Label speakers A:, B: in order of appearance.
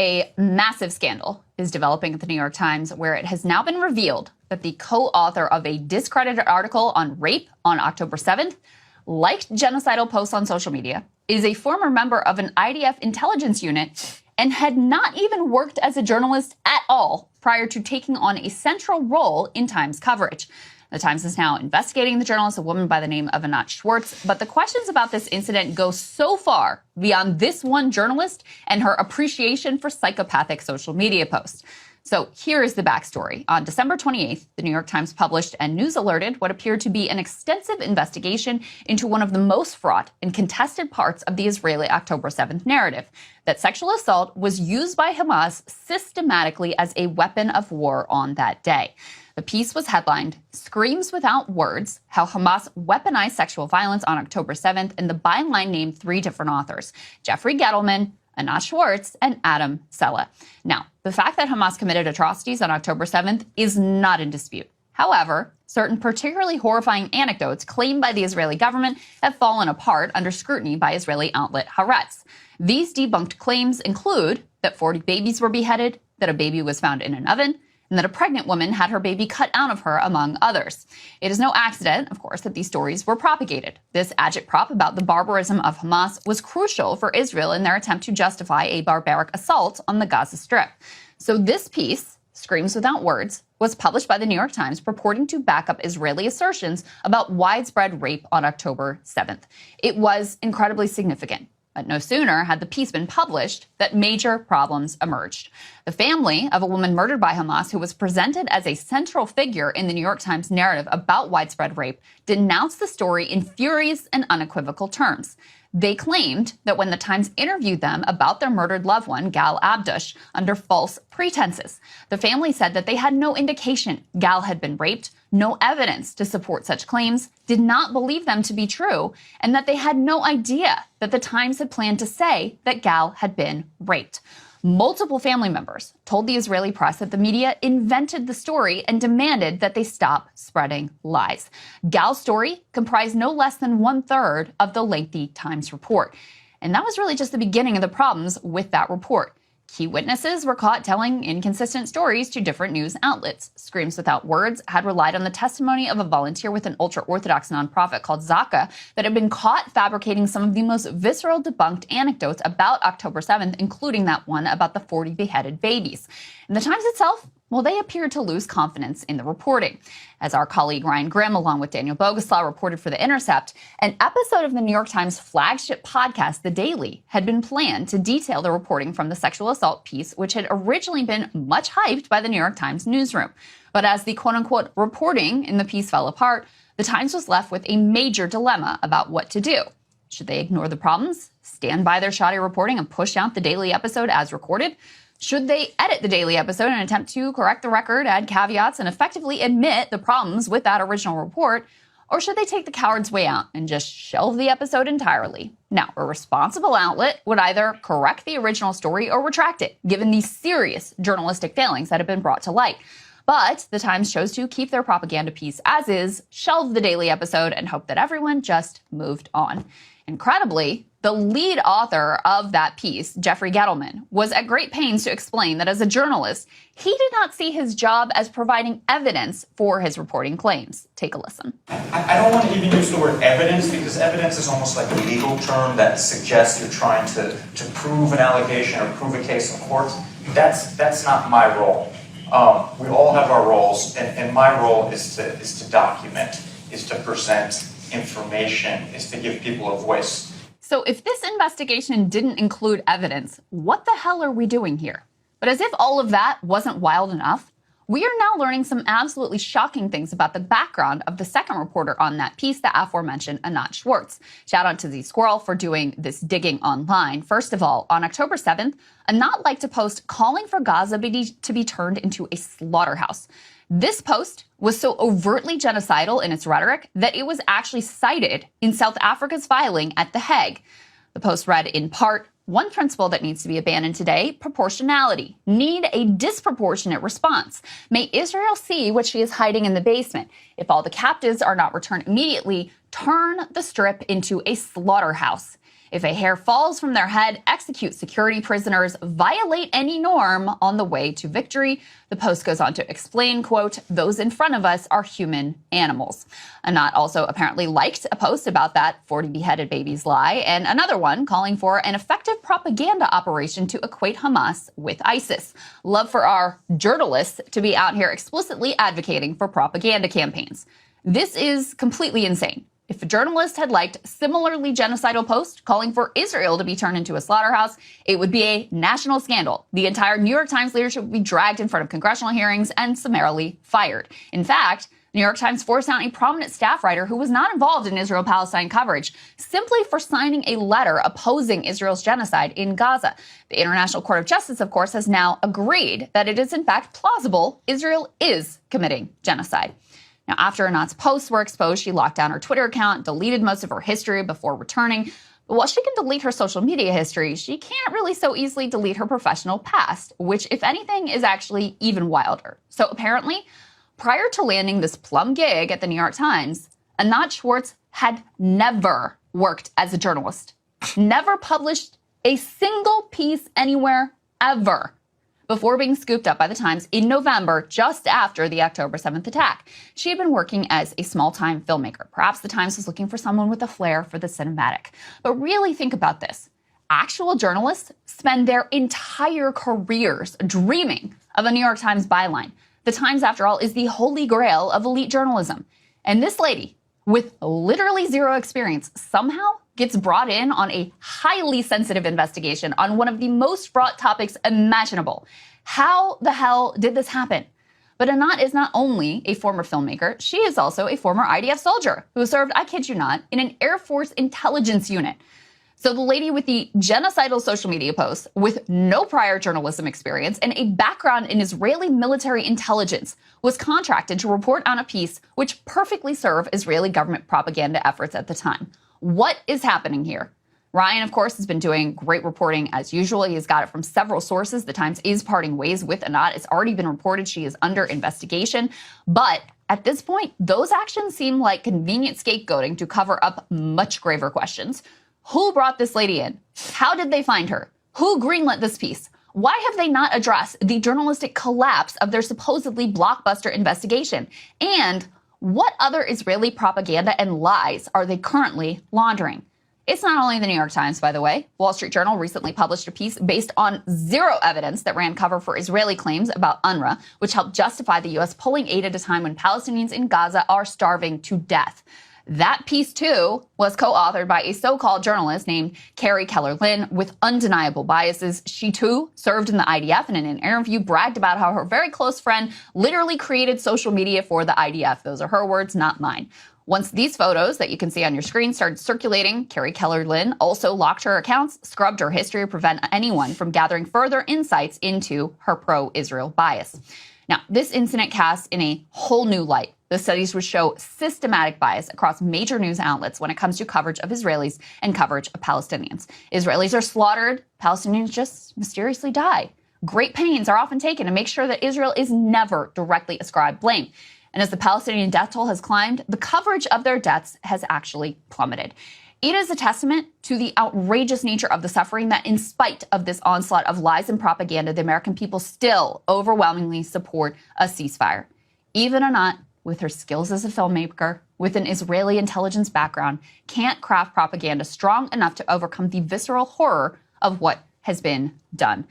A: A massive scandal is developing at the New York Times, where it has now been revealed that the co-author of a discredited article on rape on October 7th, liked genocidal posts on social media, is a former member of an IDF intelligence unit, and had not even worked as a journalist at all prior to taking on a central role in Times coverage. The Times is now investigating the journalist, a woman by the name of Anat Schwartz, but the questions about this incident go so far beyond this one journalist and her appreciation for psychopathic social media posts. So here is the backstory. On December 28th, the New York Times published and news alerted what appeared to be an extensive investigation into one of the most fraught and contested parts of the Israeli October 7th narrative, that sexual assault was used by Hamas systematically as a weapon of war on that day. The piece was headlined, "Screams Without Words, How Hamas Weaponized Sexual Violence on October 7th, and the byline named three different authors, Jeffrey Gettleman, Anat Schwartz, and Adam Cella. Now, the fact that Hamas committed atrocities on October 7th is not in dispute. However, certain particularly horrifying anecdotes claimed by the Israeli government have fallen apart under scrutiny by Israeli outlet Haaretz. These debunked claims include that 40 babies were beheaded, that a baby was found in an oven, and that a pregnant woman had her baby cut out of her, among others. It is no accident, of course, that these stories were propagated. This agitprop about the barbarism of Hamas was crucial for Israel in their attempt to justify a barbaric assault on the Gaza Strip. So this piece, Screams Without Words, was published by the New York Times purporting to back up Israeli assertions about widespread rape on October 7th. It was incredibly significant. But no sooner had the piece been published that major problems emerged. The family of a woman murdered by Hamas, who was presented as a central figure in the New York Times narrative about widespread rape, denounced the story in furious and unequivocal terms. They claimed that when the Times interviewed them about their murdered loved one, Gal Abdush, under false pretenses, the family said that they had no indication Gal had been raped, no evidence to support such claims, did not believe them to be true, and that they had no idea that the Times had planned to say that Gal had been raped. Multiple family members told the Israeli press that the media invented the story and demanded that they stop spreading lies. Gal's story comprised no less than 1/3 of the lengthy Times report. And that was really just the beginning of the problems with that report. Key witnesses were caught telling inconsistent stories to different news outlets. Screams Without Words had relied on the testimony of a volunteer with an ultra-Orthodox nonprofit called Zaka that had been caught fabricating some of the most visceral debunked anecdotes about October 7th, including that one about the 40 beheaded babies. And the Times itself, well, they appeared to lose confidence in the reporting. As our colleague Ryan Grimm, along with Daniel Boguslaw, reported for The Intercept, an episode of the New York Times flagship podcast, The Daily, had been planned to detail the reporting from the sexual assault piece, which had originally been much hyped by the New York Times newsroom. But as the quote-unquote reporting in the piece fell apart, the Times was left with a major dilemma about what to do. Should they ignore the problems, stand by their shoddy reporting, and push out the Daily episode as recorded? Should they edit the Daily episode and attempt to correct the record, add caveats, and effectively admit the problems with that original report? Or should they take the coward's way out and just shelve the episode entirely? Now, a responsible outlet would either correct the original story or retract it, given the serious journalistic failings that have been brought to light. But the Times chose to keep their propaganda piece as is, shelve the Daily episode, and hope that everyone just moved on. Incredibly, the lead author of that piece, Jeffrey Gettleman, was at great pains to explain that as a journalist, he did not see his job as providing evidence for his reporting claims. Take a listen.
B: I don't want to even use the word evidence, because evidence is almost like a legal term that suggests you're trying to prove an allegation or prove a case in court. That's not my role. We all have our roles, and my role is to document, is to present information, is to give people a voice.
A: So if this investigation didn't include evidence, what the hell are we doing here? But as if all of that wasn't wild enough, we are now learning some absolutely shocking things about the background of the second reporter on that piece, the aforementioned Anat Schwartz. Shout out to Z Squirrel for doing this digging online. First of all, on October 7th, Anat liked to post calling for Gaza to be turned into a slaughterhouse. This post was so overtly genocidal in its rhetoric that it was actually cited in South Africa's filing at The Hague. The post read in part, "One principle that needs to be abandoned today, proportionality. Need a disproportionate response. May Israel see what she is hiding in the basement. If all the captives are not returned immediately, turn the strip into a slaughterhouse. If a hair falls from their head, execute security prisoners, violate any norm on the way to victory. The Post goes on to explain, quote, those in front of us are human animals. Anat also apparently liked a post about that 40 beheaded babies lie, and another one calling for an effective propaganda operation to equate Hamas with ISIS. Love for our journalists to be out here explicitly advocating for propaganda campaigns. This is completely insane. If a journalist had liked similarly genocidal post calling for Israel to be turned into a slaughterhouse, it would be a national scandal. The entire New York Times leadership would be dragged in front of congressional hearings and summarily fired. In fact, the New York Times forced out a prominent staff writer who was not involved in Israel-Palestine coverage simply for signing a letter opposing Israel's genocide in Gaza. The International Court of Justice, of course, has now agreed that it is in fact plausible Israel is committing genocide. Now, after Anat's posts were exposed, she locked down her Twitter account, deleted most of her history before returning. But while she can delete her social media history, she can't really so easily delete her professional past, which, if anything, is actually even wilder. So apparently, prior to landing this plum gig at the New York Times, Anat Schwartz had never worked as a journalist, never published a single piece anywhere ever, before being scooped up by the Times in November, just after the October 7th attack. She had been working as a small-time filmmaker. Perhaps the Times was looking for someone with a flair for the cinematic. But really think about this. Actual journalists spend their entire careers dreaming of a New York Times byline. The Times, after all, is the holy grail of elite journalism. And this lady, with literally zero experience, somehow gets brought in on a highly sensitive investigation on one of the most fraught topics imaginable. How the hell did this happen? But Anat is not only a former filmmaker, she is also a former IDF soldier who served, I kid you not, in an Air Force intelligence unit. So the lady with the genocidal social media posts, with no prior journalism experience and a background in Israeli military intelligence, was contracted to report on a piece which perfectly served Israeli government propaganda efforts at the time. What is happening here? Ryan, of course, has been doing great reporting as usual. He's got it from several sources. The Times is parting ways with Anat. It's already been reported she is under investigation. But at this point, those actions seem like convenient scapegoating to cover up much graver questions. Who brought this lady in? How did they find her? Who greenlit this piece? Why have they not addressed the journalistic collapse of their supposedly blockbuster investigation? And what other Israeli propaganda and lies are they currently laundering? It's not only the New York Times, by the way. Wall Street Journal recently published a piece based on zero evidence that ran cover for Israeli claims about UNRWA, which helped justify the U.S. pulling aid at a time when Palestinians in Gaza are starving to death. That piece, too, was co-authored by a so-called journalist named Carrie Keller-Lynn with undeniable biases. She, too, served in the IDF and in an interview bragged about how her very close friend literally created social media for the IDF. Those are her words, not mine. Once these photos that you can see on your screen started circulating, Carrie Keller-Lynn also locked her accounts, scrubbed her history to prevent anyone from gathering further insights into her pro-Israel bias. Now, this incident casts in a whole new light. The studies would show systematic bias across major news outlets when it comes to coverage of Israelis and coverage of Palestinians. Israelis are slaughtered, Palestinians just mysteriously die. Great pains are often taken to make sure that Israel is never directly ascribed blame. And as the Palestinian death toll has climbed, the coverage of their deaths has actually plummeted. It is a testament to the outrageous nature of the suffering that, in spite of this onslaught of lies and propaganda, the American people still overwhelmingly support a ceasefire. Even Anat, with her skills as a filmmaker, with an Israeli intelligence background, can't craft propaganda strong enough to overcome the visceral horror of what has been done.